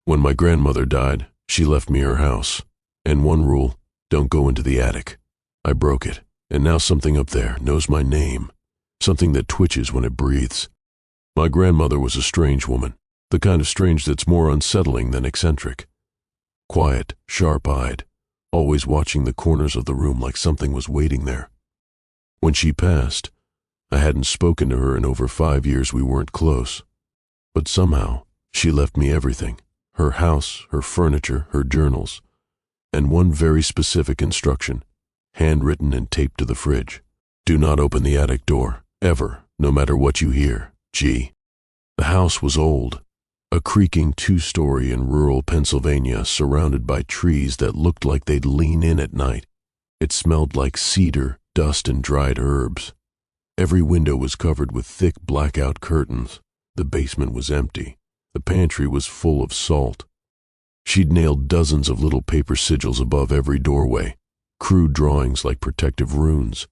When my grandmother died, she left me her house. And one rule, don't go into the attic. I broke it, and now something up there knows my name. Something that twitches when it breathes. My grandmother was a strange woman, the kind of strange that's more unsettling than eccentric. Quiet, sharp-eyed, always watching the corners of the room like something was waiting there. When she passed, I hadn't spoken to her in over 5 years. We weren't close. But somehow, she left me everything. Her house, her furniture, her journals, and one very specific instruction, handwritten and taped to the fridge. Do not open the attic door, ever, no matter what you hear, G. The house was old, a creaking 2-story in rural Pennsylvania surrounded by trees that looked like they'd lean in at night. It smelled like cedar, dust, and dried herbs. Every window was covered with thick blackout curtains. The basement was empty. The pantry was full of salt. She'd nailed dozens of little paper sigils above every doorway, crude drawings like protective runes.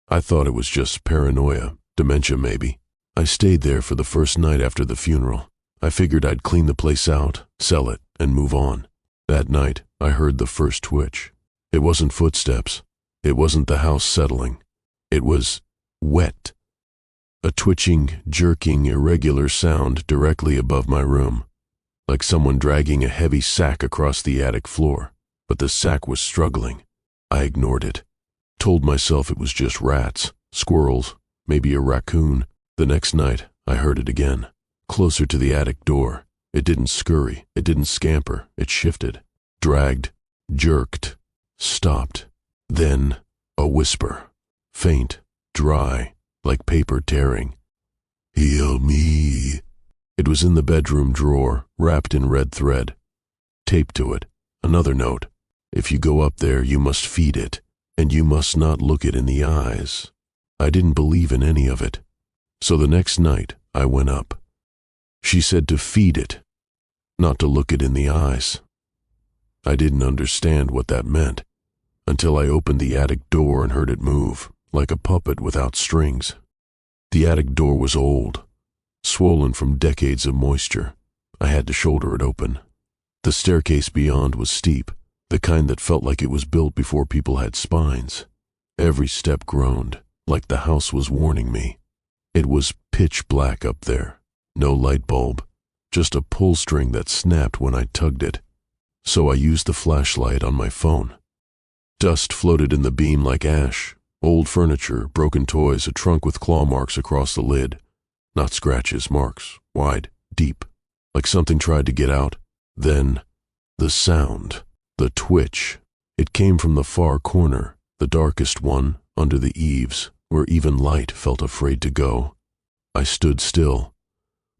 I thought it was just paranoia, dementia maybe. I stayed there for the first night after the funeral. I figured I'd clean the place out, sell it, and move on. That night, I heard the first twitch. It wasn't footsteps. It wasn't the house settling. It was wet. A twitching, jerking, irregular sound directly above my room, like someone dragging a heavy sack across the attic floor, but the sack was struggling. I ignored it, told myself it was just rats, squirrels, maybe a raccoon. The next night, I heard it again, closer to the attic door. It didn't scurry, it didn't scamper, it shifted, dragged, jerked, stopped. Then, a whisper, faint, dry, like paper tearing. Heal me. It was in the bedroom drawer, wrapped in red thread. Taped to it, another note. If you go up there, you must feed it, and you must not look it in the eyes. I didn't believe in any of it. So the next night, I went up. She said to feed it, not to look it in the eyes. I didn't understand what that meant, until I opened the attic door and heard it move, like a puppet without strings. The attic door was old, swollen from decades of moisture. I had to shoulder it open. The staircase beyond was steep, the kind that felt like it was built before people had spines. Every step groaned, like the house was warning me. It was pitch black up there. No light bulb, just a pull string that snapped when I tugged it. So I used the flashlight on my phone. Dust floated in the beam like ash. Old furniture, broken toys, a trunk with claw marks across the lid. Not scratches, marks, wide, deep, like something tried to get out. Then, the sound, the twitch. It came from the far corner, the darkest one, under the eaves, where even light felt afraid to go. I stood still,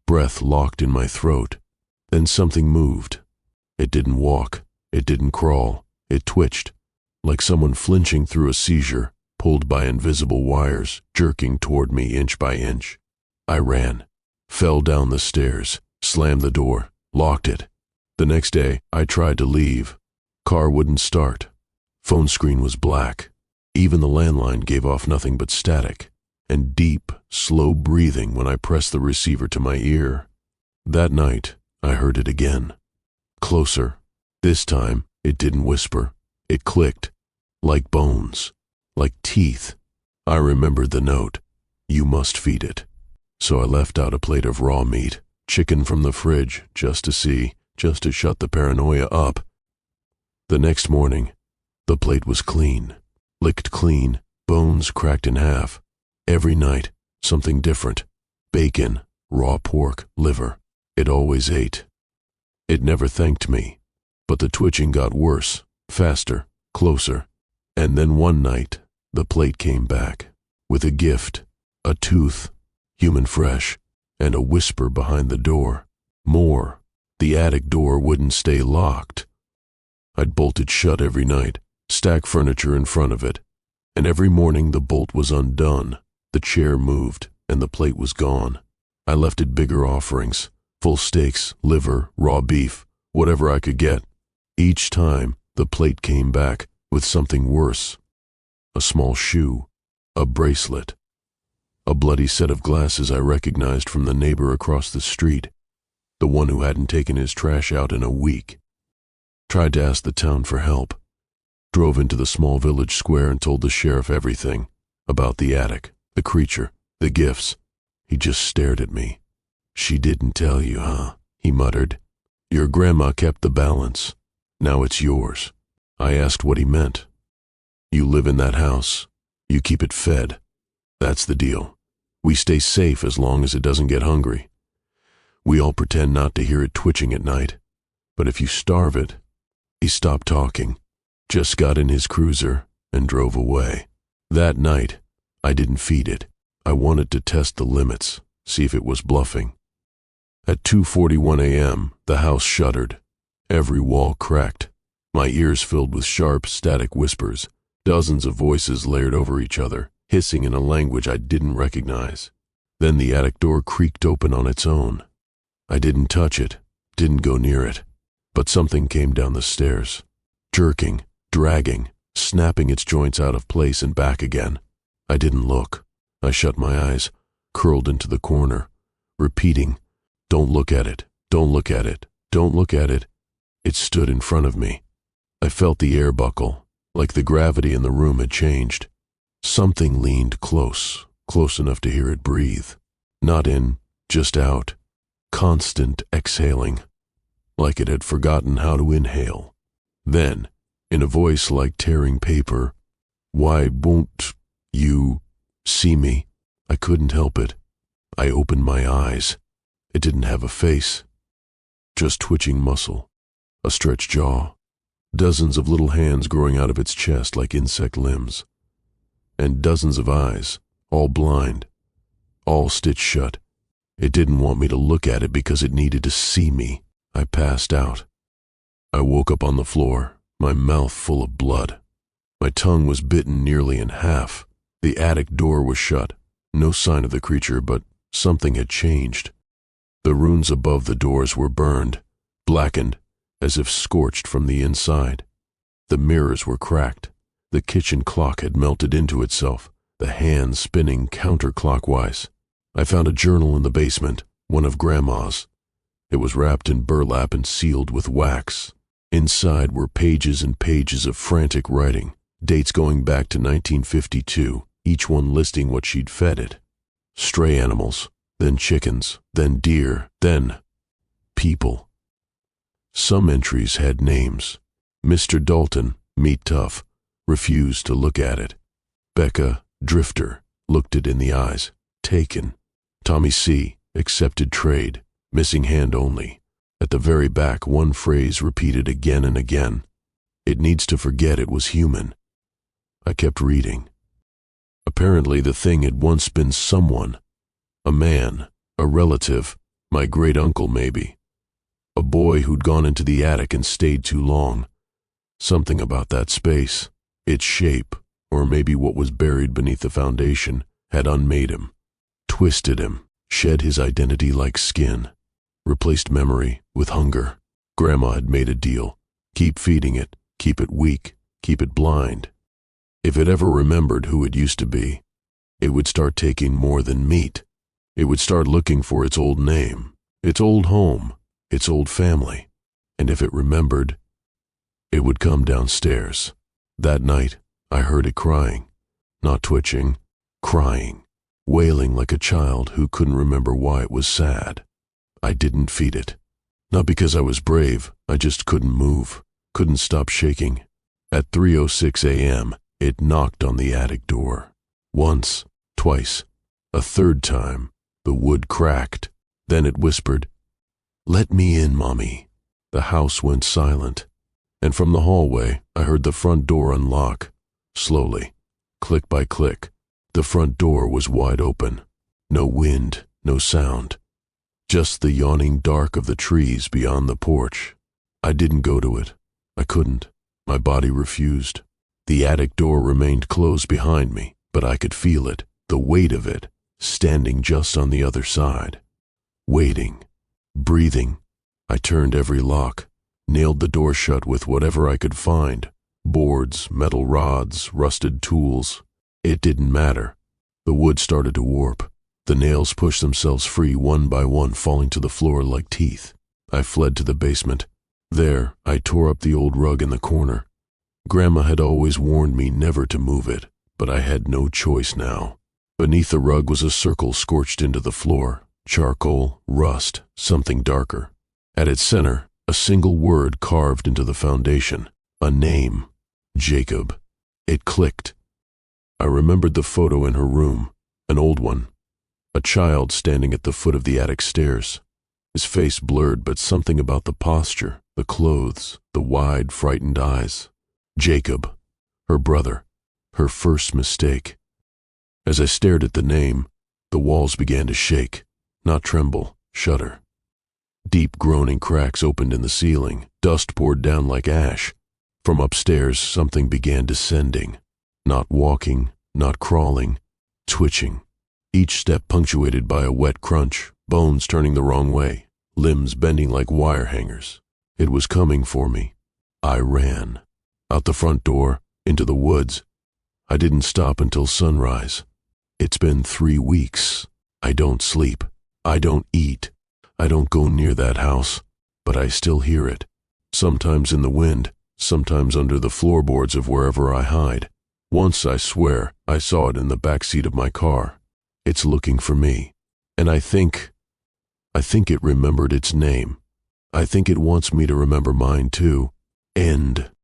breath locked in my throat. Then something moved. It didn't walk, it didn't crawl, it twitched, like someone flinching through a seizure, pulled by invisible wires, jerking toward me inch by inch. I ran, fell down the stairs, slammed the door, locked it. The next day, I tried to leave. Car wouldn't start. Phone screen was black. Even the landline gave off nothing but static, and deep, slow breathing when I pressed the receiver to my ear. That night, I heard it again. Closer. This time, it didn't whisper. It clicked, like bones. Like teeth. I remembered the note. You must feed it. So I left out a plate of raw meat, chicken from the fridge, just to shut the paranoia up. The next morning, the plate was clean, licked clean, bones cracked in half. Every night, something different. Bacon, raw pork, liver. It always ate. It never thanked me, but the twitching got worse, faster, closer. And then one night, the plate came back, with a gift, a tooth, human fresh, and a whisper behind the door. More. The attic door wouldn't stay locked. I'd bolt it shut every night, stack furniture in front of it, and every morning the bolt was undone, the chair moved, and the plate was gone. I left it bigger offerings, full steaks, liver, raw beef, whatever I could get. Each time, the plate came back, with something worse. A small shoe, a bracelet, a bloody set of glasses I recognized from the neighbor across the street. the one who hadn't taken his trash out in a week. Tried to ask the town for help. Drove into the small village square and told the sheriff everything about the attic, the creature, the gifts. He just stared at me. "She didn't tell you, huh?" he muttered. "Your grandma kept the balance. Now it's yours." I asked what he meant. "You live in that house. You keep it fed. That's the deal. We stay safe as long as it doesn't get hungry. We all pretend not to hear it twitching at night. But if you starve it..." He stopped talking, just got in his cruiser, and drove away. That night, I didn't feed it. I wanted to test the limits, see if it was bluffing. At 2:41 a.m., the house shuddered. Every wall cracked. My ears filled with sharp, static whispers, dozens of voices layered over each other, hissing in a language I didn't recognize. Then the attic door creaked open on its own. I didn't touch it, didn't go near it, but something came down the stairs, jerking, dragging, snapping its joints out of place and back again. I didn't look. I shut my eyes, curled into the corner, repeating, "Don't look at it, don't look at it, don't look at it." It stood in front of me. I felt the air buckle, like the gravity in the room had changed. Something leaned close, close enough to hear it breathe. Not in, just out. Constant exhaling, like it had forgotten how to inhale. Then, in a voice like tearing paper, "Why won't you see me?" I couldn't help it. I opened my eyes. It didn't have a face, just twitching muscle, a stretched jaw, dozens of little hands growing out of its chest like insect limbs, and dozens of eyes, all blind, all stitched shut. It didn't want me to look at it because it needed to see me. I passed out. I woke up on the floor, my mouth full of blood. My tongue was bitten nearly in half. The attic door was shut. No sign of the creature, but something had changed. The runes above the doors were burned, blackened, as if scorched from the inside. The mirrors were cracked. The kitchen clock had melted into itself, the hands spinning counterclockwise. I found a journal in the basement, one of Grandma's. It was wrapped in burlap and sealed with wax. Inside were pages and pages of frantic writing, dates going back to 1952, each one listing what she'd fed it. Stray animals, then chickens, then deer, then people. Some entries had names. Mr. Dalton, meat tough, refused to look at it. Becca, drifter, looked it in the eyes, taken. Tommy C., accepted trade, missing hand only. At the very back, one phrase repeated again and again. "It needs to forget it was human." I kept reading. Apparently the thing had once been someone. A man, a relative, my great-uncle maybe. A boy who'd gone into the attic and stayed too long. Something about that space, its shape, or maybe what was buried beneath the foundation, had unmade him, twisted him, shed his identity like skin, replaced memory with hunger. Grandma had made a deal. Keep feeding it, keep it weak, keep it blind. If it ever remembered who it used to be, it would start taking more than meat. It would start looking for its old name, its old home, its old family. And if it remembered, it would come downstairs. That night, I heard it crying. Not twitching, crying, wailing like a child who couldn't remember why it was sad. I didn't feed it. Not because I was brave, I just couldn't move, couldn't stop shaking. At 3:06 a.m., it knocked on the attic door. Once, twice, a third time, the wood cracked. Then it whispered, "Let me in, Mommy." The house went silent, and from the hallway, I heard the front door unlock, slowly, click by click. The front door was wide open. No wind, no sound. Just the yawning dark of the trees beyond the porch. I didn't go to it. I couldn't. My body refused. The attic door remained closed behind me, but I could feel it, the weight of it, standing just on the other side. Waiting, breathing. I turned every lock, nailed the door shut with whatever I could find. Boards, metal rods, rusted tools. It didn't matter. The wood started to warp. The nails pushed themselves free one by one, falling to the floor like teeth. I fled to the basement. There, I tore up the old rug in the corner. Grandma had always warned me never to move it, but I had no choice now. Beneath the rug was a circle scorched into the floor. Charcoal, rust, something darker. At its center, a single word carved into the foundation. A name. Jacob. It clicked. I remembered the photo in her room, an old one. A child standing at the foot of the attic stairs. His face blurred, but something about the posture, the clothes, the wide, frightened eyes. Jacob. Her brother. Her first mistake. As I stared at the name, the walls began to shake, not tremble, shudder. Deep groaning cracks opened in the ceiling. Dust poured down like ash. From upstairs, something began descending. Not walking, not crawling, twitching. Each step punctuated by a wet crunch, bones turning the wrong way, limbs bending like wire hangers. It was coming for me. I ran. Out the front door, into the woods. I didn't stop until sunrise. It's been 3 weeks. I don't sleep. I don't eat. I don't go near that house, but I still hear it. Sometimes in the wind, sometimes under the floorboards of wherever I hide. Once, I swear, I saw it in the back seat of my car. It's looking for me. And I think it remembered its name. I think it wants me to remember mine too. End.